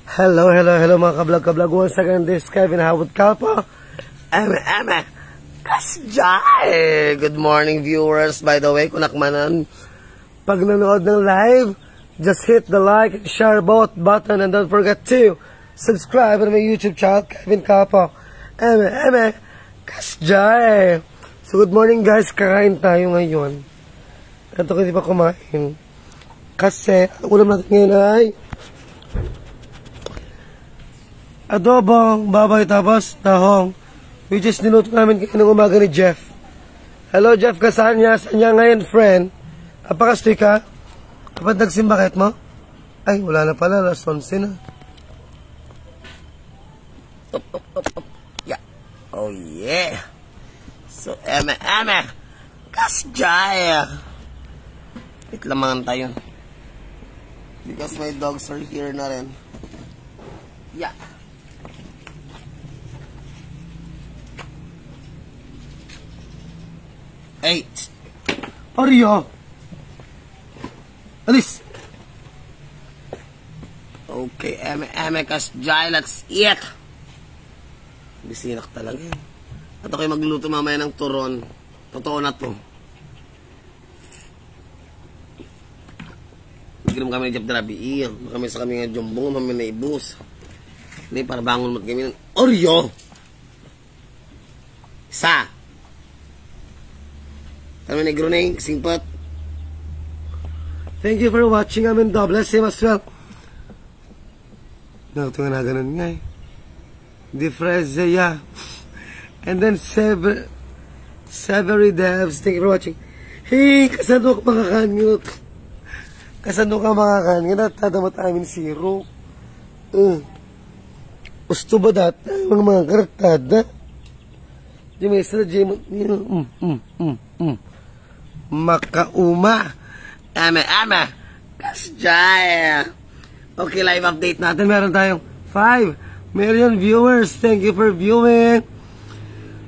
Hello mga kablog. Once again, this is Kevin Howard Kalpo. Eme, kasjay! Good morning viewers. By the way, kung nakmanan, pag nanood ng live, just hit the like and share both button and don't forget to subscribe to my YouTube channel, Kevin Kalpo. Eme, kasjay! So good morning guys, kakain tayo ngayon. Ito ko di pa kumain. Kasi, ang ulam natin ngayon ay adobong babay tapos tahong, which is niluto namin kayo ng umaga ni Jeff. Hello Jeff, kasaan niya? Saan niya ngayon, friend? Apakastoy ka? Kapag nagsimbakit mo? Ay, wala na pala, alas 11 na. Up. Yeah. Oh yeah. So, eme, kasjay. Wait lamangan tayo. Because my dogs are here na rin. Yeah. Eight. Oreo. Alis. Okay, eme, kasjay, let's eat. Bisinak talaga. At ako'y magluto mamaya ng turon. Totoo na to. Ginom kami ng Jeff Drabi. Kami sa kami nga jumbong, kami na ibus. Hindi, para bangon mo kami ng Oreo. Isa. Kami negro na yung singpat. Thank you for watching. Amin, God bless him as well. No, ito nga na ganun nga eh. Di freze, yeah. And then, Severy Devs, thank you for watching. Hey, kasano ka makakanyot? Kasano ka makakanyot? Natadamat amin zero. Gusto ba dati mga karaktada? Di may isa na Jemon. Makauma. Eme, kasjay. Okay, live update natin. Meron tayong 5 million viewers. Thank you for viewing.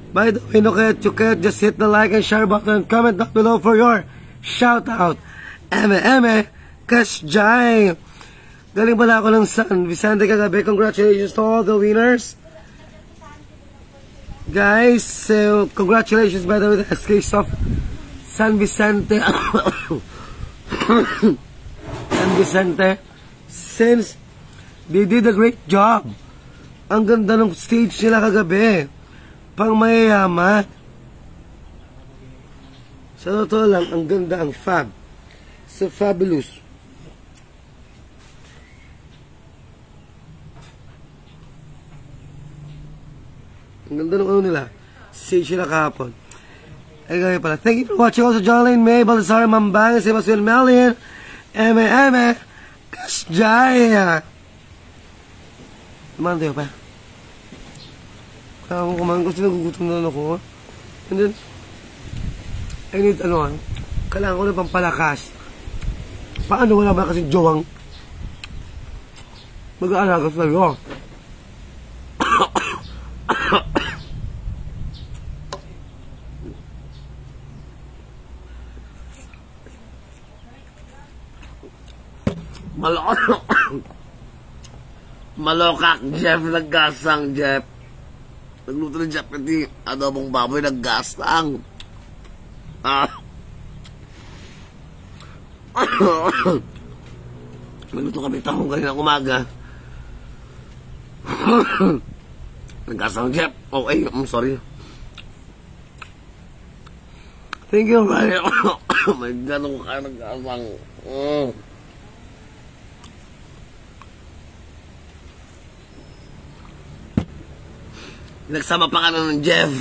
By the way, no kaya chuket, just hit the like and share button and comment down below for your shout out. Eme, kasjay. Galing pala ako ng San Vicente kagabi. Congratulations to all the winners. Guys, so congratulations by the way, the SK of San Vicente. San Vicente, since they did a great job. Ang ganda ng stage nila kagabi. Pang mayayaman. Sa totoo lang, ang ganda, ang fab. So fabulous. Ang ganda ng ano nila. Stage nila kahapon. Ay gaya pala. Thank you for watching also Jolene May, Balazar, Mambang, Sebastian Melian, eme, kasjay. Kumain tayo pa. Kaya kung kumain kasi nagugutom na ako. And then, I need kailangan ko na pampalakas. Paano wala ba kasi jowang mag-aalaga sa'yo? Malokak, Jeff, naggasang, Jeff. Nagluto ng Jeff, hindi adobong baboy, naggasang. Nagluto kami tahong kanina umaga. Naggasang, Jeff. Oh, I'm sorry. Thank you, man. May ganong ka naggasang. Nagsama pa ka na ng Jeff.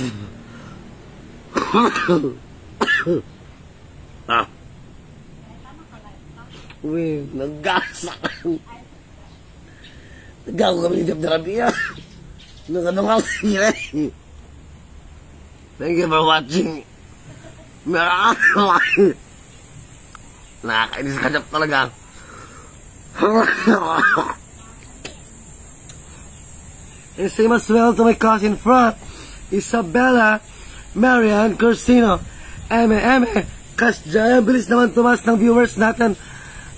Uy, naggasak. Naggago kami ni Jeff Drabi. Nagano nga sila. Thank you for watching. Nakakainis ka Jeff talaga. And same as well to my cousin front, Isabella, Marian, Corsino, eme, kasjay. Bilis naman tumas ng viewers natin.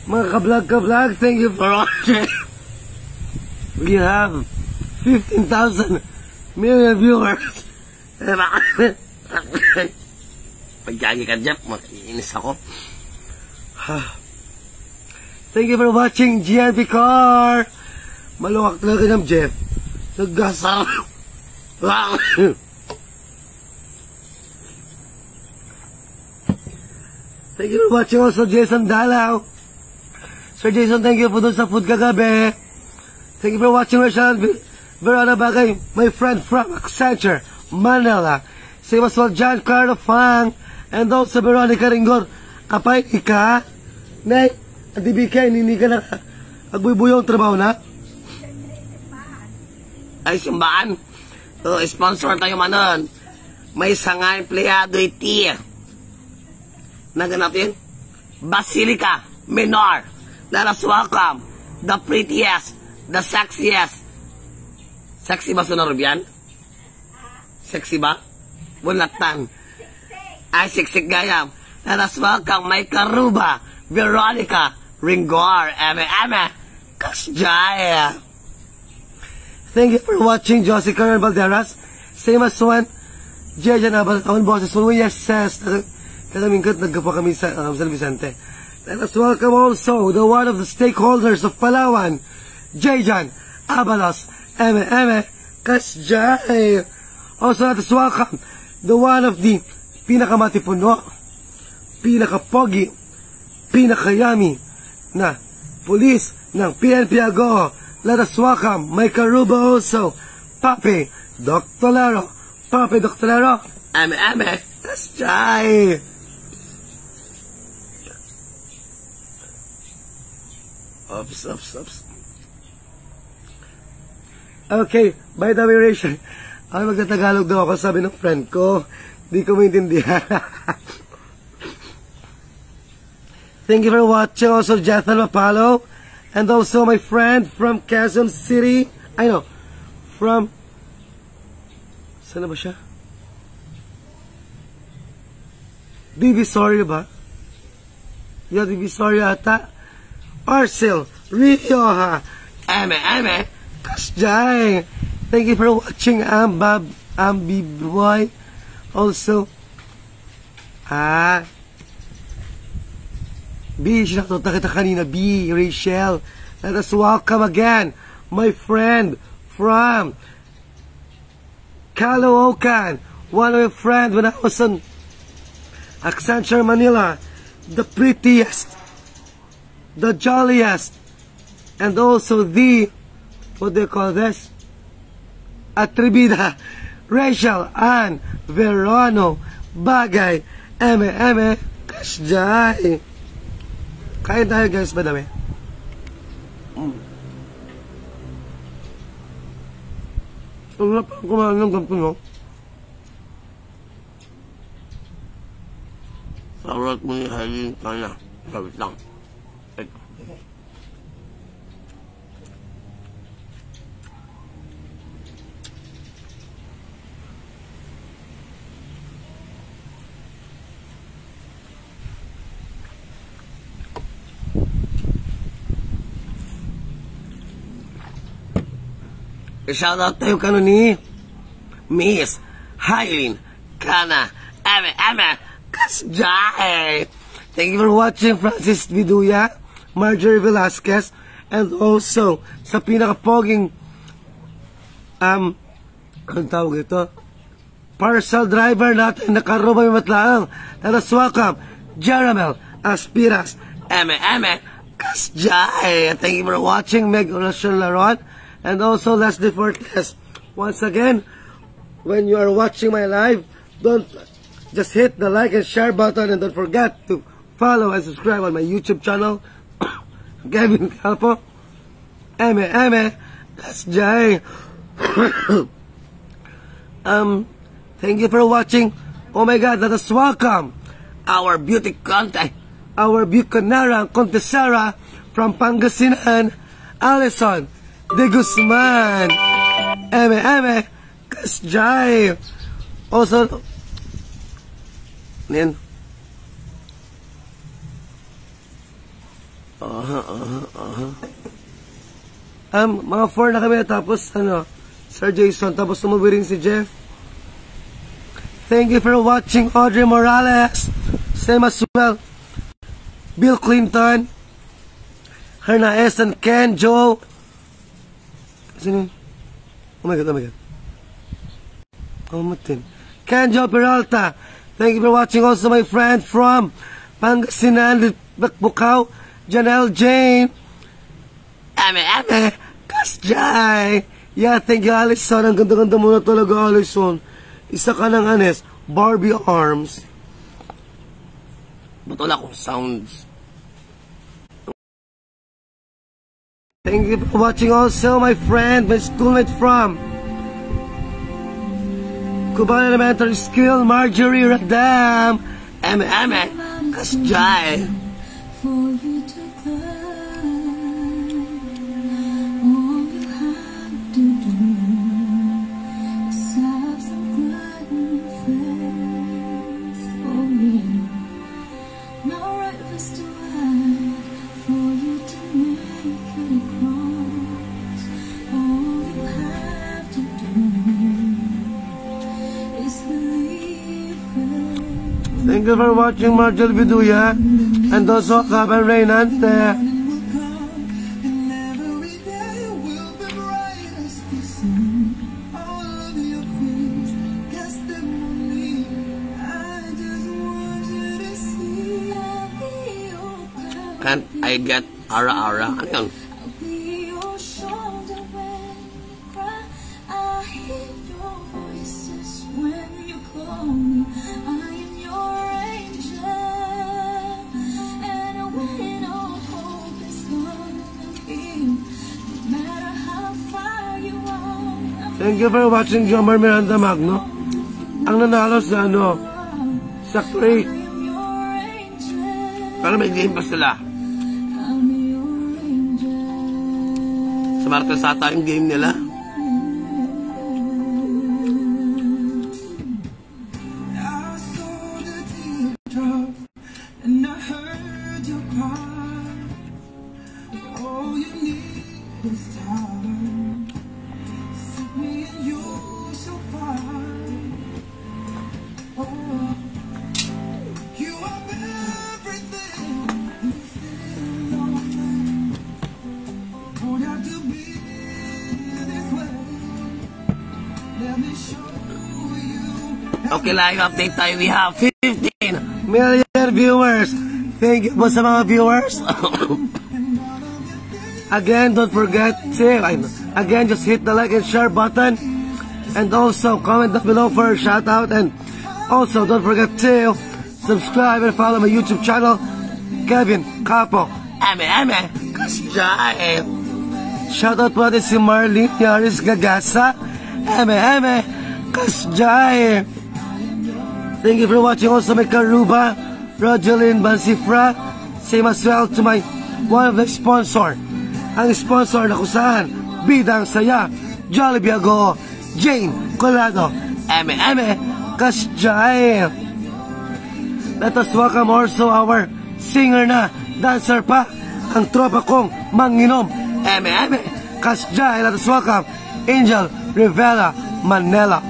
Mga ka-vlog, thank you for watching. We have 15,000 million viewers. Pagkagi ka, Jeff. Makiinis ako. Thank you for watching GRP Car. Maluwak talaga ng Jeff. Naggasar. Thank you for watching also Jason Dalaw. Sir Jason, thank you for doon sa food kagabi. Thank you for watching Rachel Verona Bagay, my friend from Accenture, Manila. Same as well, John Carlo Fang, and also Veronica Ringor. Kapay, ika? Nay, ang DBK, hindi ka na agbubuyong trabaho na? Ay, simbaan. So, sponsor tayo manon. May sangay empleyado iti. Naganap yun? Basilica Minor. Let us welcome the prettiest, the sexiest. Sexy ba sunod yan? Sexy ba? Bulatan. Ay, siksik gayam. Let us welcome my karuba, Veronica Ringor. Eme, kasjaya. Thank you for watching Josie Karen Valderas. Same as one. Jejan Abalatawan bosses. When we assess, kalamingkat nagkapa kami sa San Vicente. Let us welcome also the one of the stakeholders of Palawan, Jejan Abalos. Eme, kasjay. Also let us welcome the one of the pinakamatipuno, pinakapogi, pinakayami na pulis ng PNP Agoo. Let us welcome my karuba also, Papi Doctolero. Papi Doctolero. Eme, kasjay. Oops. Okay, by the way, Rachel, ako magtatagalog daw ako, sabi ng friend ko. Di ko maintindihan. Thank you for watching also Jathan Mapalo. And also my friend from Quezon City. I know, from... Saan na ba siya? Divisoria ba? Yeah, Divisoria ata. Arcel Rioja. Eme, kasjay. Thank you for watching Ambi Boy. Also, B, sinakota kita kanina, B, Rachel. Let us welcome again my friend from Caloocan. One of my friends when I was in Accenture, Manila. The prettiest, the jolliest, and also the, what do you call this? Atribida, Rachel Ann Verono Bagay. Eme, kasjay. Kain tayo guys, madami. Sarap ang kumain ng ganito, no? Sarap mo yung halin ka na. Gawit lang. Shoutout tayo kano ni Miss Hailin Kana. Eme, kasjay. Thank you for watching Francis Viduya, Marjorie Velasquez, and also sa pinakapoging anong tawag ito? Parcel driver natin na karuba may matlaang. Let us welcome Jaramel Aspiras. Eme, kasjay. Thank you for watching Meg Oracion Laron. And also Leslie Fortes. Once again, when you are watching my live, don't just hit the like and share button, and don't forget to follow and subscribe on my YouTube channel, Kevin Calpo. Eme, kasjay. Thank you for watching. Oh my God, let us welcome our beauty content, our Bucanara Contesera from Pangasinan, Alison De Guzman. Eme, kasjay. Also, Nin. Mga 4 na kami, tapos Sir Jason, tapos umuwi rin si Jeff. Thank you for watching. Audrey Morales, same as well. Bill Clinton, Herna S. and Ken, Joe. Oh my God. Ken, Joe Peralta. Thank you for watching. Also my friend from Pangasinan, Bukaw, Janelle Jane. Ame, Kasjay. Yeah, thank you, Alison. Ang ganda-ganda mo na talaga, Alison. Isa ka ng Barbie arms. Ba't wala akong sounds? Thank you for watching also, my friend, my schoolmate from Cuban Elementary School, Marjorie Radam. Ame, Kasjay. Thank you for watching, Marjel Viduya, and also Kaban Reynante. Can't I get ara-ara? Ano yan? Thank you for watching, Jomar Miranda Magno. Ang nanalo sa sa 3. Pero may game pa sila. Sa Martes ata yung game nila. Okay, live update tayo. We have 15 million viewers. Thank you po sa mga viewers. Again, don't forget to, again, just hit the like and share button. And also, comment down below for a shout out. And also, don't forget to subscribe and follow my YouTube channel, Kevin Capo. Ame, Kasjay. Shout out po natin si Marlene Yaris Gagasa. Ame, Kasjay. Thank you for watching also my Karuba, Rogelyn Bansifra. Same as well to my one of the sponsor. Ang sponsor na kusahan, Bidang Saya, Jollibee Ago, Jane Colado. Ame, Kasjay. Let us welcome also our singer na, dancer pa, ang tropa kong manginom. Ame, Kasjay. Let us welcome Angel Rivera Malena.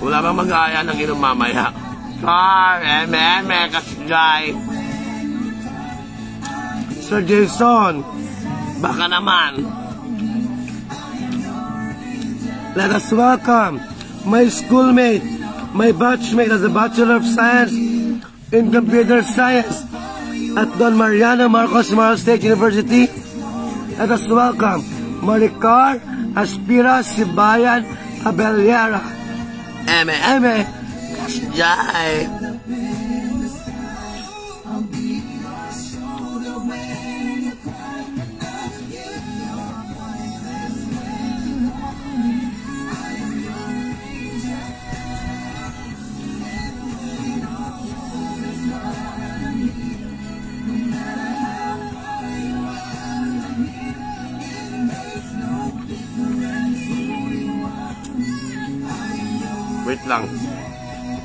Wala bang mag-aaya ng inom mamaya? Eme, Kasjay. Sir Jason, baka naman. Let us welcome my schoolmate, my batchmate as a Bachelor of Science in Computer Science at Don Mariano Marcos Moral State University. Let us welcome Maricar Aspira Sibayan Abellera. Eme, Kasjay. Wait lang.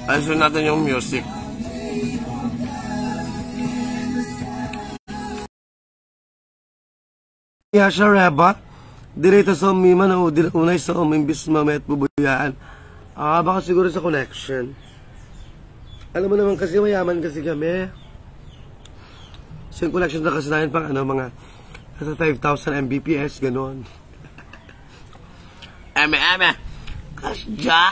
Ayusin natin yung music. Kaya siya reba, direta sa umiman o unay sa umimbis mamet bubuyaan. Baka siguro sa connection. Alam mo naman kasi mayaman kasi kami. So yung connection na kasi namin pang mga 5,000 Mbps, gano'n. Eme. Kasya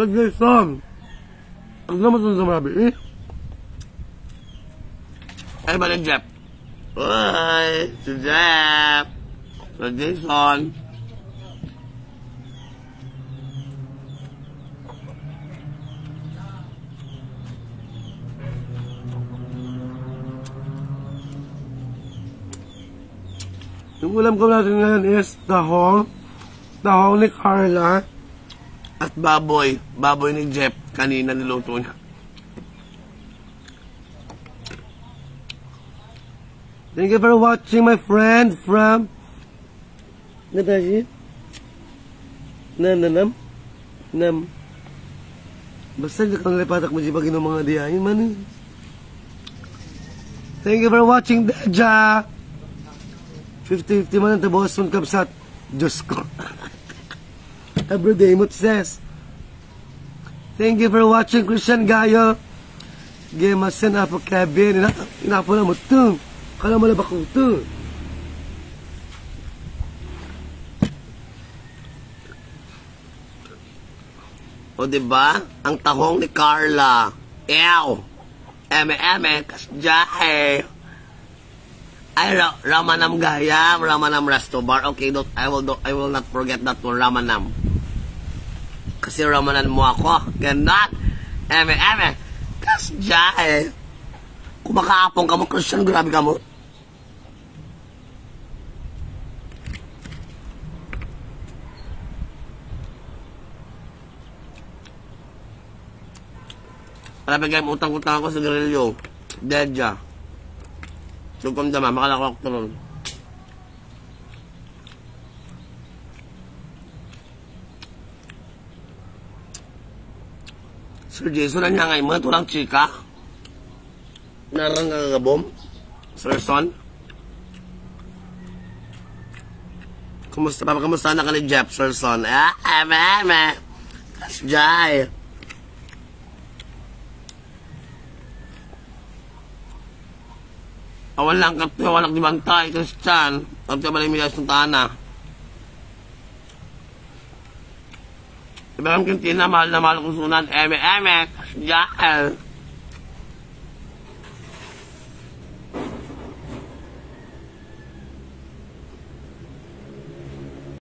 Sa Jason, ang naman sa samabi Ay ba ni Jeff? Uy, si Jeff. Si Jason. Yung ulam ko natin ngayon is tahong ni Carla. At baboy. Baboy ni Jeff. Kanina niluto niya. Thank you for watching, my friend from Natashi. Nam. Basta hindi kang lipatak mo si Pagino mga diyayin man. Thank you for watching, Deja. 50-50 man ang tabos ng kapsat. Diyos ko. Everyday mo't says. Thank you for watching, Christian Gayo. Gemasen na po, Kevin. Inapo na mo ito. Kala mo na ba ko ito? O diba? Ang tahong ni Carla. Ew. Eme. Kasya Ay, Ramanam Gayam, Ramanam Restobar. Okay, I will not forget that one, Ramanam. Kasi Ramanan mo ako. Ganon. Eme. Kasya Kumakaapong ka mo, Christian. Grabe ka mo. Marami kayong utang-utang ako sa grilyo. Deja. Sugkom dama, makalakok to nun. Sir Jason, ang ngay mo, tulang chika. Narang kagabom. Sir Son. Kumusta pa? Kamusta na ka ni Jeff, Sir Son? Eme. Kasjay. Awan lang kapto, walang dibantay, Christian. Kapto ba lang milas ng tana? Iba kang kintina, mahal na mahal kong sunan. Eme, kasjay.